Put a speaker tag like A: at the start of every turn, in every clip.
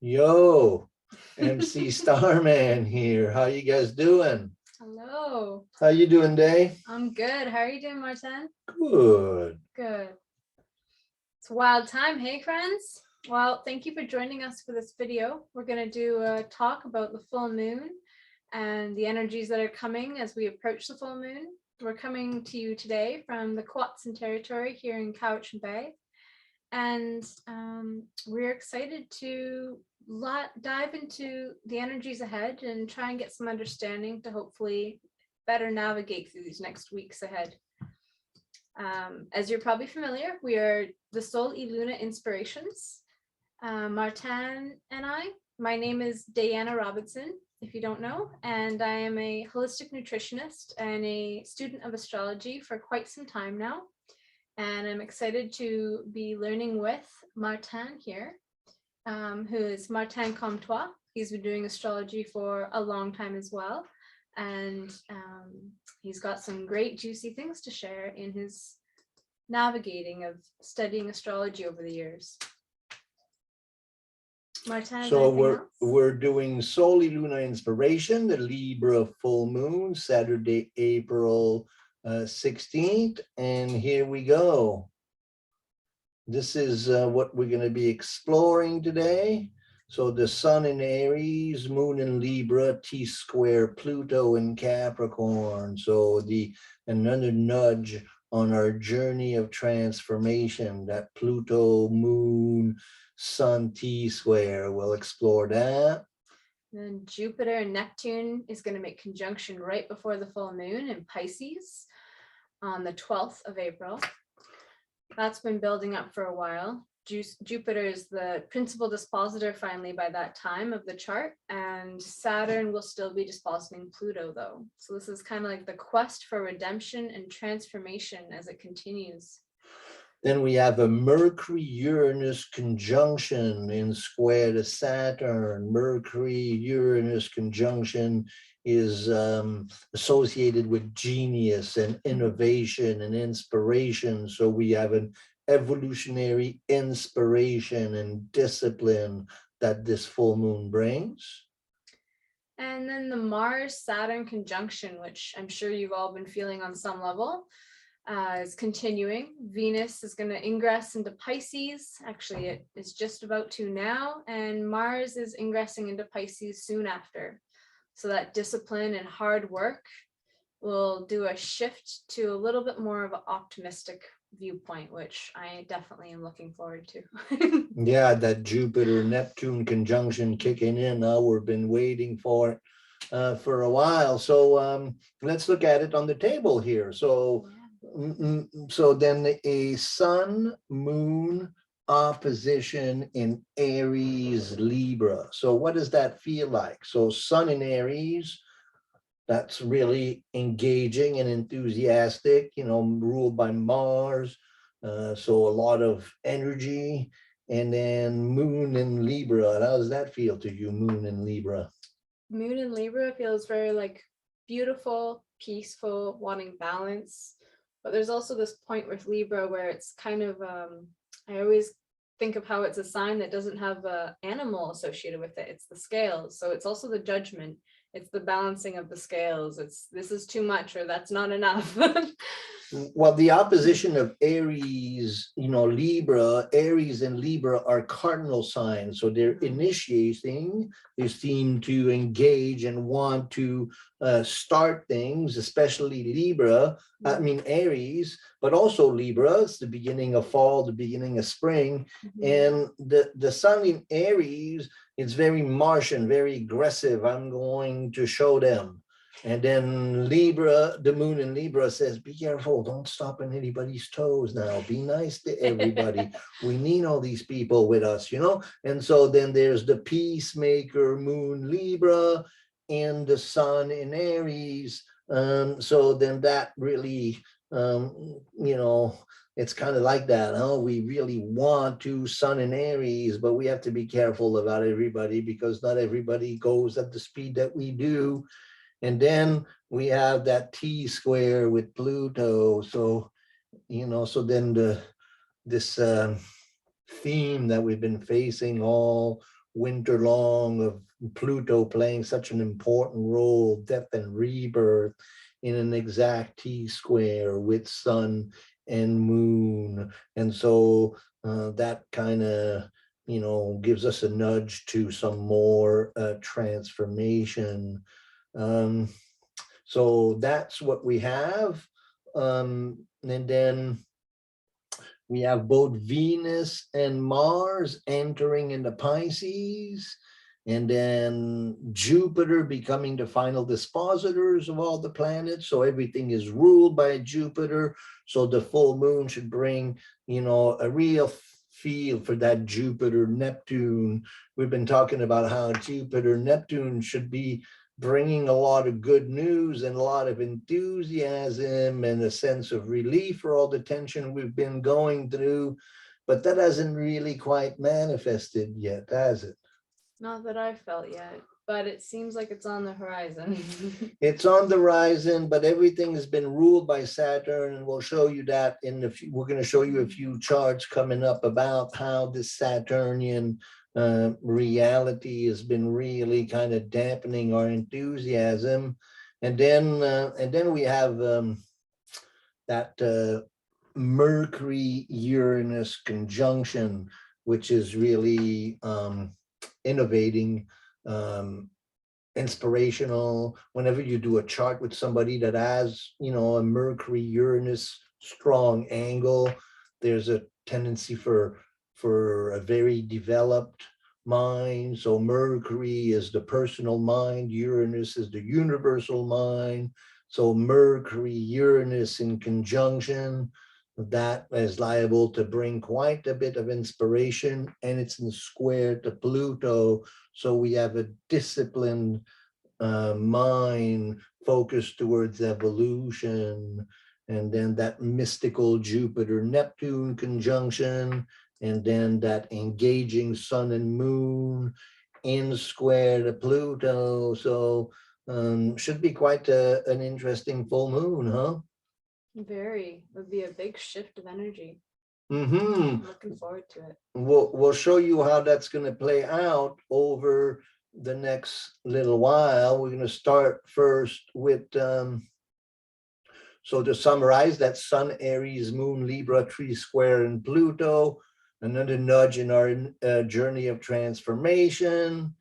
A: Yo, MC Starman here. How you guys doing?
B: Hello.
A: How you doing, Day?
B: I'm good. How are you doing, Martin?
A: Good.
B: Good. It's a wild time, hey friends? Well, thank you for joining us for this video. We're going to do a talk about the full moon and the energies that are coming as we approach the full moon. We're coming to you today from the Quatsin territory here in Cowichan Bay. And we're excited to dive into the energies ahead and try and get some understanding to hopefully better navigate through these next weeks ahead. As you're probably familiar, we are the Sol y Luna Inspirations. Martin and my name is Diana Robinson, if you don't know, and I am a holistic nutritionist and a student of astrology for quite some time now. And I'm excited to be learning with Martin here, who is Martin Comtois. He's been doing astrology for a long time as well. And he's got some great juicy things to share in his navigating of studying astrology over the years. Martin,
A: so we're doing Sol y Luna Inspiration, the Libra full moon, Saturday, April 16th, and here we go. This is what we're going to be exploring today. So the Sun in Aries, Moon in Libra, T-square Pluto in Capricorn. So another nudge on our journey of transformation, that Pluto, Moon, Sun T-square. We'll explore that.
B: And Jupiter and Neptune is going to make conjunction right before the full moon in Pisces on the 12th of April. That's been building up for a while. Jupiter is the principal dispositor finally by that time of the chart, and Saturn will still be dispositing Pluto though. So this is kind of like the quest for redemption and transformation as it continues.
A: Then we have a Mercury Uranus conjunction in square to Saturn. Mercury Uranus conjunction is associated with genius and innovation and inspiration. So we have an evolutionary inspiration and discipline that this full moon brings.
B: And then the Mars Saturn conjunction, which I'm sure you've all been feeling on some level, is continuing. Venus is going to ingress into Pisces. Actually, it is just about to now, and Mars is ingressing into Pisces soon after. So that discipline and hard work will do a shift to a little bit more of an optimistic viewpoint, which I definitely am looking forward to.
A: Yeah, that Jupiter Neptune conjunction kicking in. Now we've been waiting for it for a while. So let's look at it on the table here. So then a Sun Moon opposition in Aries Libra. So what does that feel like? So Sun in Aries, that's really engaging and enthusiastic, ruled by Mars. So a lot of energy. And then Moon in Libra. How does that feel to you, Moon in Libra?
B: Moon in Libra feels very like beautiful, peaceful, wanting balance. But there's also this point with Libra where it's kind of, I always think of how it's a sign that doesn't have an animal associated with it. It's the scales. So it's also the judgment. It's the balancing of the scales. It's this is too much or that's not enough.
A: Well, the opposition of Aries, Libra, Aries and Libra are cardinal signs. So they're initiating, they seem to engage and want to start things, especially Libra, Aries, but also Libra. It's the beginning of fall, the beginning of spring. And the Sun in Aries, it's very Martian, very aggressive. I'm going to show them. And then Libra, the Moon in Libra says, be careful, don't stop on anybody's toes now. Be nice to everybody. We need all these people with us, And so then there's the peacemaker Moon Libra and the Sun in Aries. So then that really, it's kind of like that. We really want to Sun in Aries, but we have to be careful about everybody because not everybody goes at the speed that we do. And then we have that T-square with Pluto. So, so then this theme that we've been facing all winter long of Pluto playing such an important role, death and rebirth in an exact T-square with sun and moon. And so that kind of, gives us a nudge to some more transformation. So that's what we have. And then we have both Venus and Mars entering into Pisces, and then Jupiter becoming the final dispositors of all the planets. So everything is ruled by Jupiter. So the full moon should bring, a real feel for that Jupiter Neptune. We've been talking about how Jupiter Neptune should be bringing a lot of good news and a lot of enthusiasm and a sense of relief for all the tension we've been going through. But that hasn't really quite manifested yet, has it?
B: Not that I've felt yet, but it seems like it's on the horizon.
A: It's on the horizon, but everything has been ruled by Saturn, and we'll show you that in the few. We're going to show you a few charts coming up about how this Saturnian reality has been really kind of dampening our enthusiasm. And then we have that Mercury Uranus conjunction, which is really innovating, inspirational. Whenever you do a chart with somebody that has, a Mercury Uranus strong angle, there's a tendency for a very developed mind. So Mercury is the personal mind, Uranus is the universal mind. So Mercury Uranus in conjunction, that is liable to bring quite a bit of inspiration, and it's in square to Pluto. So we have a disciplined mind focused towards evolution. And then that mystical Jupiter Neptune conjunction, and then that engaging sun and moon in square to Pluto. So should be quite an interesting full moon, huh?
B: Very. Would be a big shift of energy.
A: I'm
B: looking forward to it.
A: We'll show you how that's going to play out over the next little while. We're going to start first with so to summarize, that Sun, Aries, Moon, Libra, Tree Square, and Pluto. Another nudge in our journey of transformation.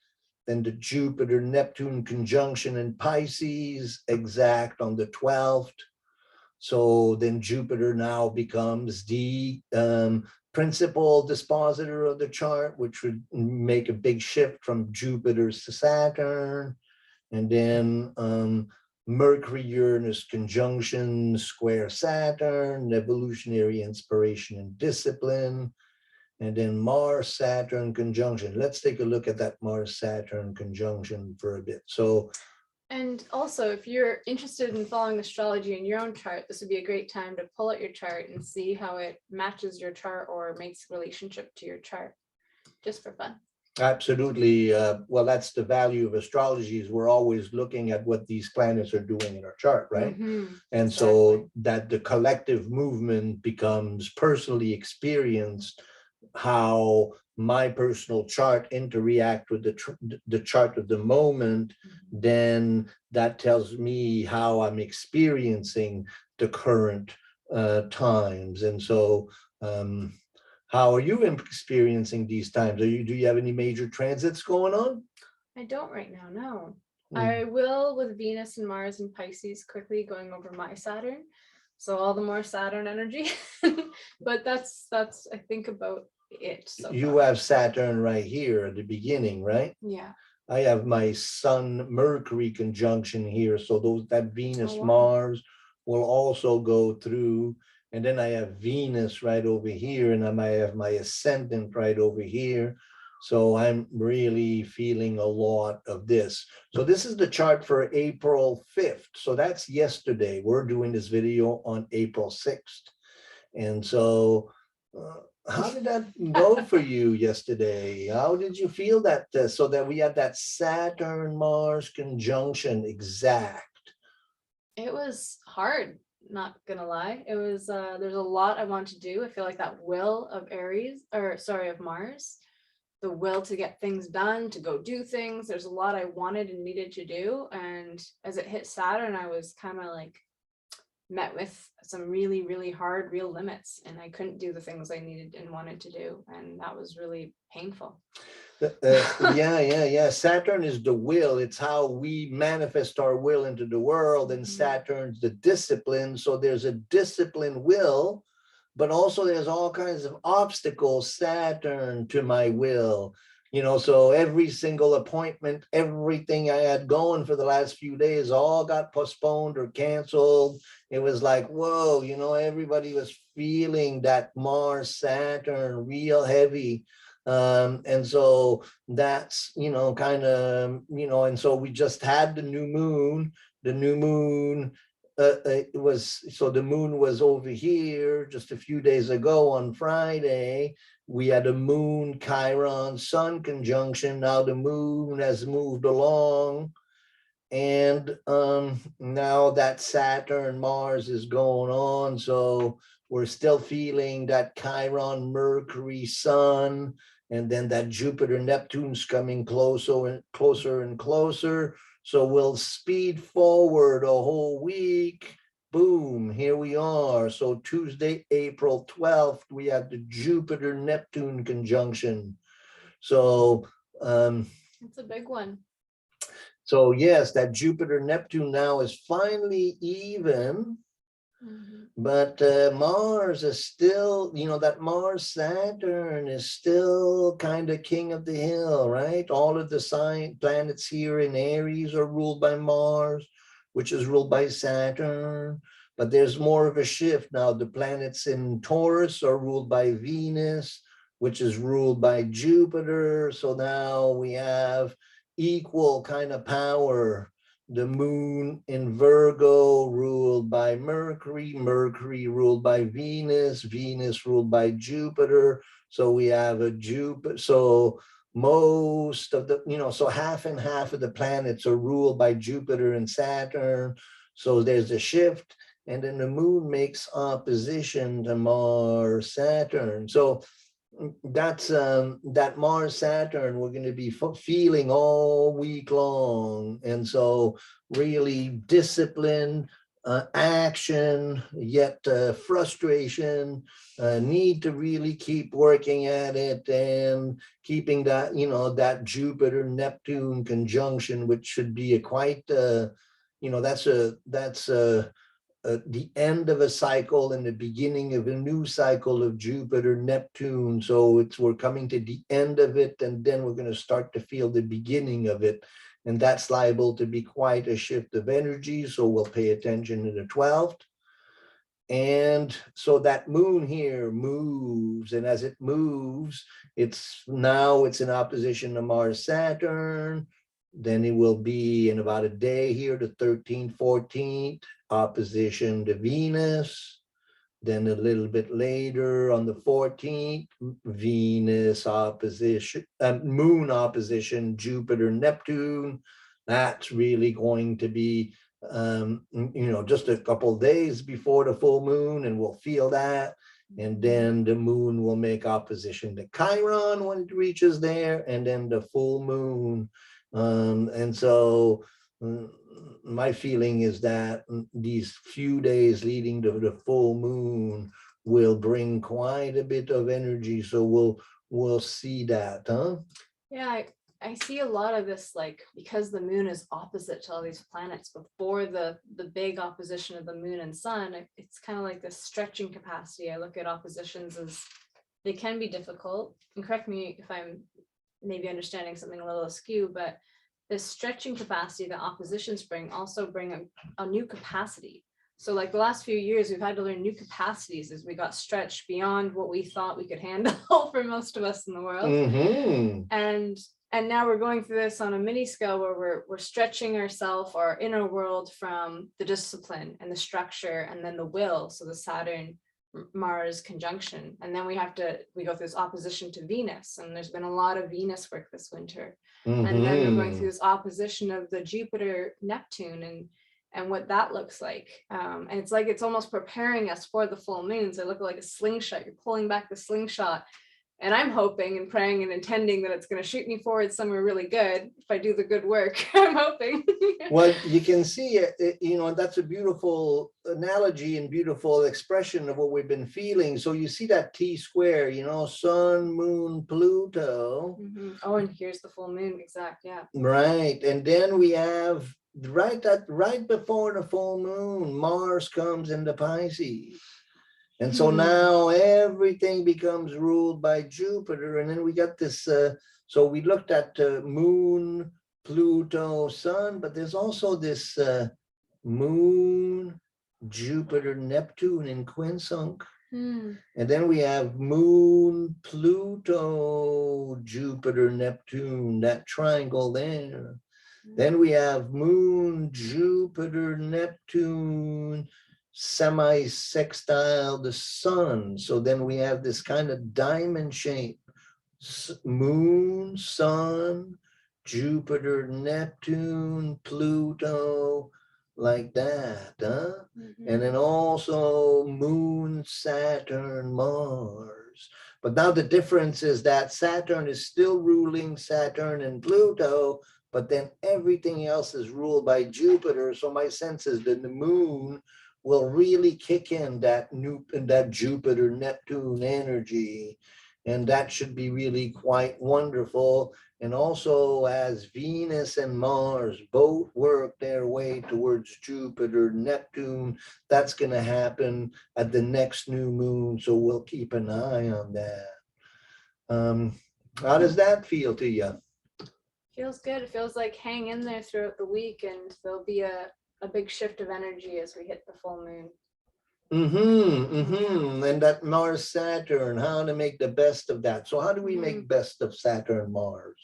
A: Then the Jupiter Neptune conjunction in Pisces, exact on the 12th. So then Jupiter now becomes the principal dispositor of the chart, which would make a big shift from Jupiter to Saturn. And then Mercury Uranus conjunction square Saturn, evolutionary inspiration and discipline. And then Mars Saturn conjunction. Let's take a look at that Mars Saturn conjunction for a bit. So,
B: and also, if you're interested in following astrology in your own chart, this would be a great time to pull out your chart and see how it matches your chart or makes relationship to your chart, just for fun.
A: Absolutely. Well, that's the value of astrology, is we're always looking at what these planets are doing in our chart, right? And so that the collective movement becomes personally experienced, how my personal chart interact with the chart of the moment, then that tells me how I'm experiencing the current times. And so how are you experiencing these times? Do you have any major transits going on?
B: I don't right now, no. I will with Venus and Mars and Pisces quickly going over my Saturn. So all the more Saturn energy. But that's I think about it. So
A: you have Saturn right here at the beginning, right?
B: Yeah.
A: I have my Sun Mercury conjunction here. So that Venus
B: Oh, wow.
A: Mars will also go through. And then I have Venus right over here, and I might have my ascendant right over here. So I'm really feeling a lot of this. So this is the chart for April 5th. So that's yesterday. We're doing this video on April 6th. And so how did that go for you yesterday? How did you feel that? So that we had that Saturn-Mars conjunction exact.
B: It was hard, not gonna lie. It was there's a lot I want to do. I feel like that will of Aries, or sorry, of Mars the will to get things done, to go do things. There's a lot I wanted and needed to do. And as it hit Saturn, I was kind of like met with some really, really hard real limits, and I couldn't do the things I needed and wanted to do. And that was really painful.
A: Yeah. Saturn is the will. It's how we manifest our will into the world, and Saturn's the discipline. So there's a disciplined will, but also there's all kinds of obstacles, Saturn, to my will. So every single appointment, everything I had going for the last few days all got postponed or canceled. It was like, whoa, everybody was feeling that Mars Saturn real heavy. And so that's, kind of, and so we just had the new moon. The new moon, the moon was over here just a few days ago on Friday. We had a moon Chiron sun conjunction. Now the moon has moved along, and now that Saturn Mars is going on, so we're still feeling that Chiron Mercury sun, and then that Jupiter Neptune's coming closer and closer and closer. So we'll speed forward a whole week. Boom, here we are. So Tuesday, April 12th, we have the Jupiter Neptune conjunction. So
B: It's a big one.
A: So yes, that Jupiter Neptune now is finally even, but Mars is still, that Mars Saturn is still kind of king of the hill, right? All of the planets here in Aries are ruled by Mars, which is ruled by Saturn. But there's more of a shift now. The planets in Taurus are ruled by Venus, which is ruled by Jupiter. So now we have equal kind of power. The moon in Virgo ruled by Mercury, Mercury ruled by Venus, Venus ruled by Jupiter. So we have a Jupiter. So most of the, so half and half of the planets are ruled by Jupiter and Saturn. So there's a shift. And then the moon makes opposition to Mars Saturn. So that's that Mars Saturn we're going to be feeling all week long. And so really discipline, action, yet frustration, need to really keep working at it, and keeping that, that Jupiter Neptune conjunction, which should be a quite, that's the end of a cycle and the beginning of a new cycle of Jupiter Neptune. So we're coming to the end of it, and then we're going to start to feel the beginning of it, and that's liable to be quite a shift of energy. So we'll pay attention to the 12th. And so that moon here moves, and as it moves, it's in opposition to Mars Saturn. Then it will be in about a day here, the 13th, 14th, opposition to Venus. Then a little bit later on the 14th, Venus opposition, moon opposition, Jupiter, Neptune. That's really going to be, just a couple of days before the full moon, and we'll feel that. And then the moon will make opposition to Chiron when it reaches there, and then the full moon. And so my feeling is that these few days leading to the full moon will bring quite a bit of energy. So we'll see that, huh?
B: Yeah, I see a lot of this, like, because the moon is opposite to all these planets before the big opposition of the moon and sun, it's kind of like this stretching capacity. I look at oppositions as they can be difficult, and correct me if I'm maybe understanding something a little askew, but the stretching capacity that oppositions bring also bring a new capacity. So like the last few years, we've had to learn new capacities as we got stretched beyond what we thought we could handle for most of us in the world. And now we're going through this on a mini scale where we're stretching ourselves, our inner world, from the discipline and the structure, and then the will. So the Saturn Mars conjunction, and then we go through this opposition to Venus, and there's been a lot of Venus work this winter. And then we're going through this opposition of the Jupiter Neptune and what that looks like. And it's like it's almost preparing us for the full moons. They look like a slingshot. You're pulling back the slingshot, And I'm hoping and praying and intending that it's going to shoot me forward somewhere really good if I do the good work. I'm hoping.
A: Well, you can see it, you know, that's a beautiful analogy and beautiful expression of what we've been feeling. So you see that T square, you know, Sun, Moon, Pluto.
B: Oh, and here's the full moon. Exact. Yeah.
A: Right. And then we have right before the full moon, Mars comes into Pisces. And so now everything becomes ruled by Jupiter. And then we got this, so we looked at Moon, Pluto, Sun, but there's also this Moon, Jupiter, Neptune in quinsunk. And then we have Moon, Pluto, Jupiter, Neptune, that triangle there. Then we have Moon, Jupiter, Neptune, semi-sextile the Sun. So then we have this kind of diamond shape. Moon, Sun, Jupiter, Neptune, Pluto, like that, huh? And then also Moon, Saturn, Mars. But now the difference is that Saturn is still ruling Saturn and Pluto, but then everything else is ruled by Jupiter. So my sense is that the moon will really kick in that Jupiter Neptune energy, and that should be really quite wonderful. And also, as Venus and Mars both work their way towards Jupiter Neptune, that's going to happen at the next new moon, so we'll keep an eye on that. How does that feel to you?
B: Feels good. It feels like hang in there throughout the week, and there'll be a big shift of energy as we hit the full moon.
A: And that Mars Saturn, how to make the best of that. So how do we make best of Saturn Mars?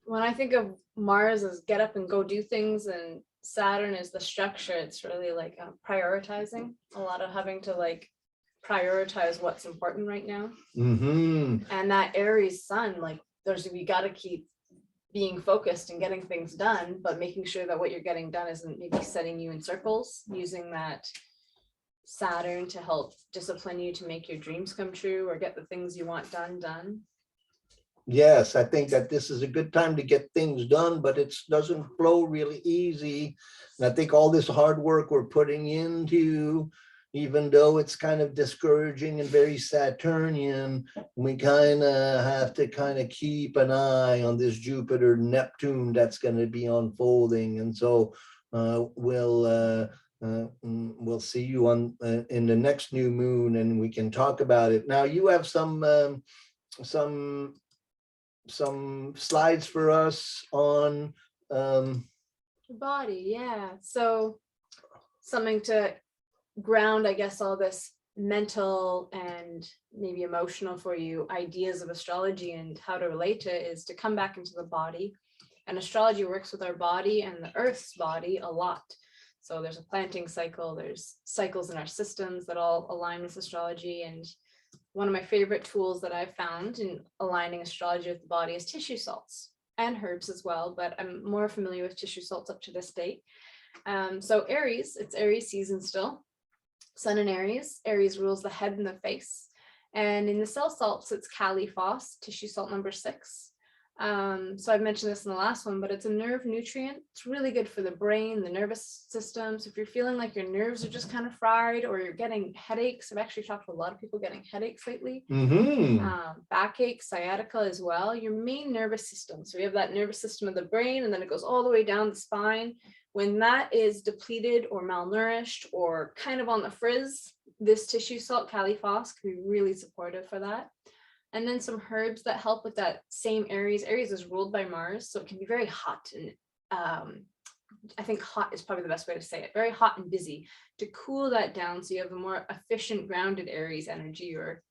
B: When I think of Mars as get up and go do things, and Saturn is the structure, it's really like prioritizing, a lot of having to like prioritize what's important right now. And that Aries sun, like we got to keep being focused and getting things done, but making sure that what you're getting done isn't maybe setting you in circles, using that Saturn to help discipline you to make your dreams come true or get the things you want done.
A: Yes, I think that this is a good time to get things done, but it doesn't flow really easy. And I think all this hard work we're putting into, even though it's kind of discouraging and very Saturnian, we kind of have to kind of keep an eye on this Jupiter Neptune that's going to be unfolding. And so we'll see you on in the next new moon, and we can talk about it. Now you have some slides for us on
B: the body. Yeah, so something to ground, I guess, all this mental and maybe emotional for you ideas of astrology and how to relate to it is to come back into the body. And astrology works with our body and the Earth's body a lot. So there's a planting cycle, there's cycles in our systems that all align with astrology. And one of my favorite tools that I've found in aligning astrology with the body is tissue salts and herbs as well, but I'm more familiar with tissue salts up to this date. So Aries, it's Aries season still. Sun in Aries. Aries rules the head and the face. And in the cell salts, it's Kali Phos, tissue salt number 6. So I've mentioned this in the last one, but it's a nerve nutrient. It's really good for the brain, the nervous system. So if you're feeling like your nerves are just kind of fried or you're getting headaches, I've actually talked to a lot of people getting headaches lately, backache, sciatica as well, your main nervous system. So we have that nervous system of the brain, and then it goes all the way down the spine. When that is depleted or malnourished or kind of on the frizz, this tissue salt, Kali Phos, can be really supportive for that. And then some herbs that help with that same Aries. Aries is ruled by Mars, so it can be very hot. And I think hot is probably the best way to say it. Very hot and busy, to cool that down so you have a more efficient, grounded Aries energy, or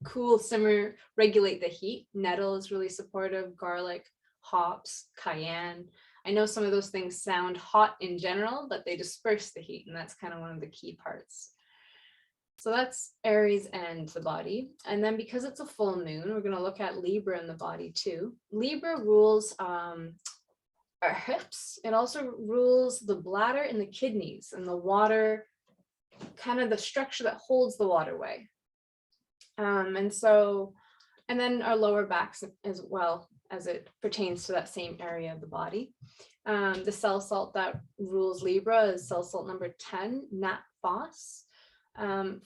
B: cool, simmer, regulate the heat. Nettle is really supportive, garlic, hops, cayenne. I know some of those things sound hot in general, but they disperse the heat, and that's kind of one of the key parts. So that's Aries and the body. And then because it's a full moon, we're going to look at Libra in the body too. Libra rules our hips. It also rules the bladder and the kidneys and the water, kind of the structure that holds the waterway. And then our lower backs as well, as it pertains to that same area of the body. The cell salt that rules Libra is cell salt number 10, nat phos.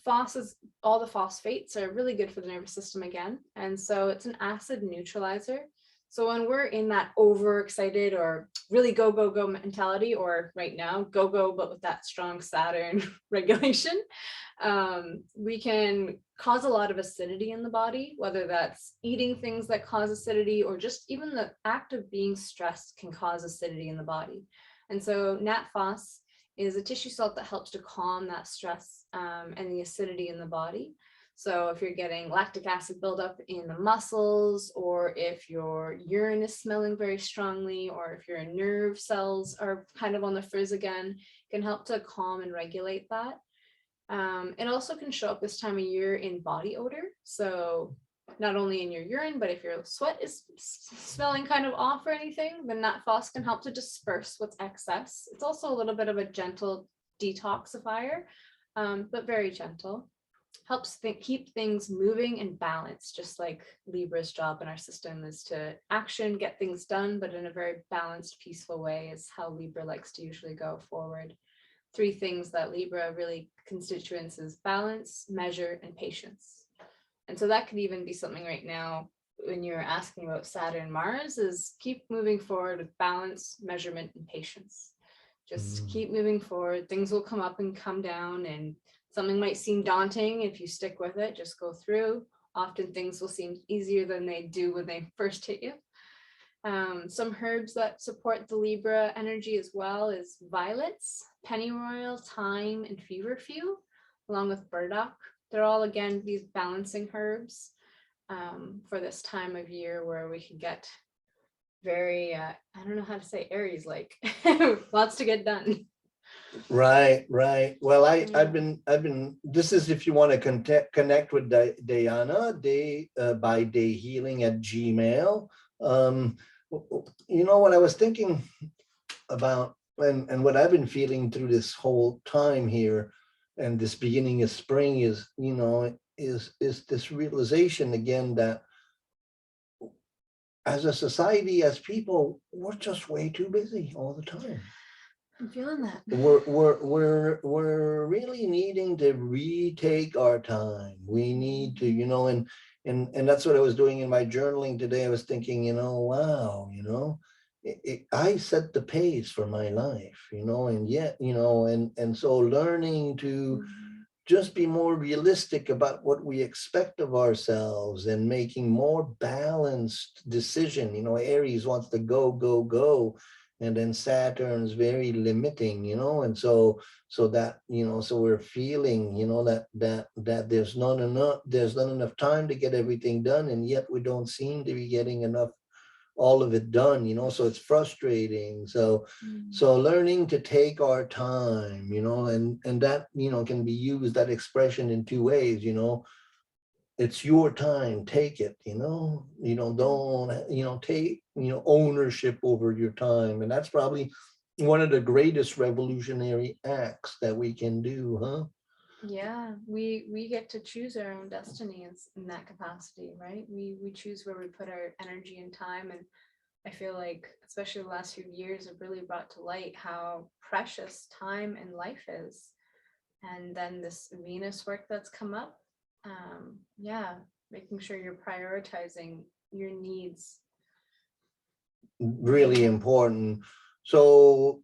B: Phos is, all the phosphates are really good for the nervous system again. And so it's an acid neutralizer. So when we're in that overexcited or really go, go, go mentality, or right now, go, go, but with that strong Saturn regulation, we can cause a lot of acidity in the body, whether that's eating things that cause acidity, or just even the act of being stressed can cause acidity in the body. And so nat phos is a tissue salt that helps to calm that stress and the acidity in the body. So if you're getting lactic acid buildup in the muscles, or if your urine is smelling very strongly, or if your nerve cells are kind of on the frizz again, it can help to calm and regulate that. It also can show up this time of year in body odor. So not only in your urine, but if your sweat is smelling kind of off or anything, then nat phos can help to disperse what's excess. It's also a little bit of a gentle detoxifier, but very gentle. Helps keep things moving and balanced, just like Libra's job in our system is to action, get things done, but in a very balanced, peaceful way is how Libra likes to usually go forward. 3 things that Libra really constituents is balance, measure, and patience. And so that could even be something right now when you're asking about Saturn, Mars, is keep moving forward with balance, measurement, and patience. Just keep moving forward. Things will come up and come down, and something might seem daunting if you stick with it, just go through. Often things will seem easier than they do when they first hit you. Some herbs that support the Libra energy as well is violets, pennyroyal, thyme, and feverfew, along with burdock. They're all, again, these balancing herbs for this time of year where we can get very, I don't know how to say Aries like, lots to get done.
A: Right. Well, I've been, this is if you want to connect with Diana, by dayhealing@gmail. You know what I was thinking about, and what I've been feeling through this whole time here and this beginning of spring is, you know, is this realization again that as a society, as people, we're just way too busy all the time.
B: I'm feeling that.
A: We're really needing to retake our time. We need to, you know, and that's what I was doing in my journaling today. I was thinking, you know, wow, you know, I set the pace for my life, you know, and yet, you know, and so learning to just be more realistic about what we expect of ourselves and making more balanced decision. You know, Aries wants to go, go, go. And then Saturn's very limiting, you know, and so that, you know, so we're feeling, you know, that there's not enough time to get everything done, and yet we don't seem to be getting enough, all of it done, you know, so it's frustrating. So learning to take our time, you know, and that, you know, can be used, that expression, in 2 ways, you know. It's your time, take it, you know, don't, you know, take, you know, ownership over your time. And that's probably one of the greatest revolutionary acts that we can do, huh?
B: Yeah, we get to choose our own destiny in that capacity, right? We choose where we put our energy and time. And I feel like, especially the last few years, have really brought to light how precious time and life is. And then this Venus work that's come up, yeah, making sure you're prioritizing your needs.
A: Really important. So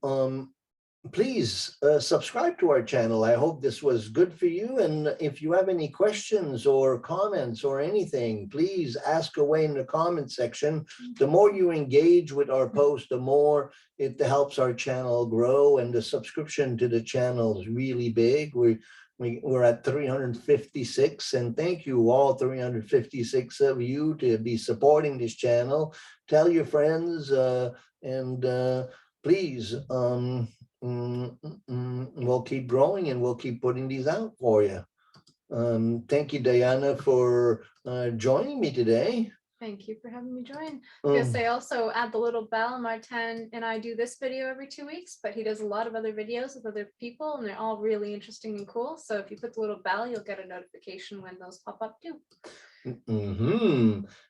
A: please subscribe to our channel. I hope this was good for you. And if you have any questions or comments or anything, please ask away in the comment section. The more you engage with our post, the more it helps our channel grow. And the subscription to the channel is really big. We're at 356, and thank you all 356 of you to be supporting this channel. Tell your friends, and please, we'll keep growing and we'll keep putting these out for you. Thank you, Diana, for joining me today.
B: Thank you for having me join. Because
A: Um,
B: they also add the little bell. Martin and I do this video every 2 weeks, but he does a lot of other videos with other people, and they're all really interesting and cool. So if you put the little bell, you'll get a notification when those pop up too.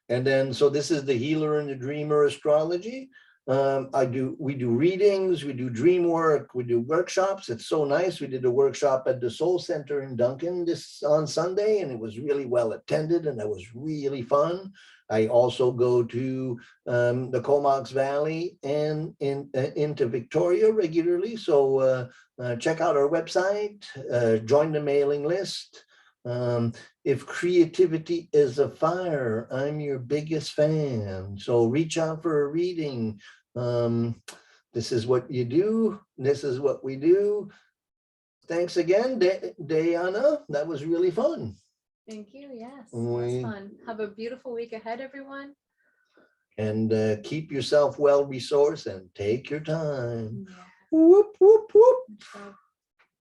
A: And then, so this is the Healer and the Dreamer Astrology. We do readings, we do dream work, we do workshops. It's so nice. We did a workshop at the Soul Center in Duncan on Sunday, and it was really well attended, and that was really fun. I also go to the Comox Valley and into Victoria regularly. So check out our website, join the mailing list. If creativity is a fire, I'm your biggest fan. So reach out for a reading. This is what you do. This is what we do. Thanks again, Diana. That was really fun.
B: Thank you. Yes, it was fun. Have a beautiful week ahead, everyone.
A: And keep yourself well resourced and take your time.
B: Yeah.
A: Whoop, whoop, whoop.